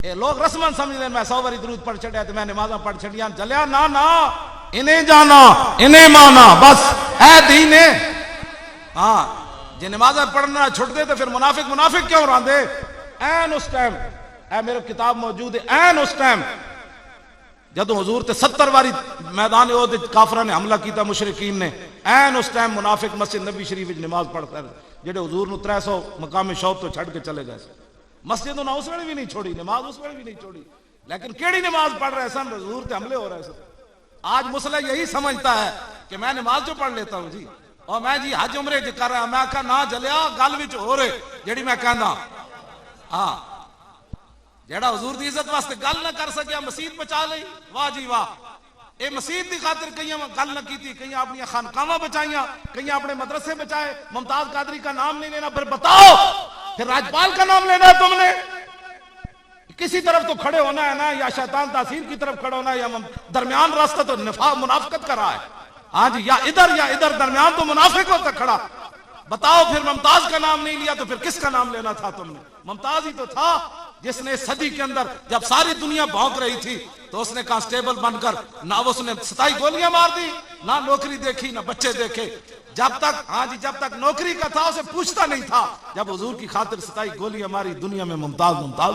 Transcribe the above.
ये लोग रस्मन समझते मैं 100 बारी दरूद पढ़ छड़िया तो मैं नमाजा पढ़ छड़िया जलिया ना ना इन्हें जाना इन्हें माना बस है दीन है। हाँ जे नमाजा पढ़ना छुट दे तो फिर मुनाफिक मुनाफिक क्यों रहते। एन उस टाइम ए मेरे किताब मौजूद है एन उस टाइम जदों हुजूर ते 70 बारी मैदान ओहद काफरा ने हमला किया मुशरिकीन ने एन उस टाइम मुनाफिक मस्जिद नबी शरीफ नमाज पढ़ता है जेडे हुजूर नु 300 मकाम शौक तो छड़ के चले गए मस्जिद उन्हें उस वेले भी नहीं छोड़ी नमाज उस वेले भी नहीं छोड़ी लेकिन केड़ी नमाज पढ़ रहे सन हुजूर ते हमले हो रहे सन। आज मुसला यही समझता है कि मैं नमाज जो पढ़ लेता हूं जी और मैं जी हज उमरे ज कर रहा मैं आखा ना जलिया गल विच हो रहे जेड़ी मैं कहना हाँ जेड़ा हुजूर दी इज्जत वास्ते गल ना कर सकिया मसीत बचा ली वाह जी वाह ये मसीत की खातिर कई गल न की कई अपनी खानकावां बचाइया कई अपने मदरसे बचाए मुमताज कादरी का नाम नहीं लेना फिर बताओ फिर राज्यपाल का नाम लेना है तुमने किसी तरफ तो खड़े होना है ना या शैतान तासीर की तरफ खड़े होना है या दरमियान रास्ता तो मुनाफिकत का रहा है। हाँ जी या इधर दरमियान तो मुनाफिक होता खड़ा। बताओ फिर मुमताज का नाम नहीं लिया तो फिर किसका नाम लेना था तुमने। मुमताज ही तो था जिसने सदी के अंदर जब सारी दुनिया भौंक रही थी तो उसने कांस्टेबल बनकर ना उसने 27 गोलियां मार दी ना नौकरी देखी ना बच्चे देखे जब तक हाँ जी जब तक नौकरी का था उसे पूछता नहीं था जब हुजूर की खातिर 27 गोलियां मारी दुनिया में मुमताज मुमताज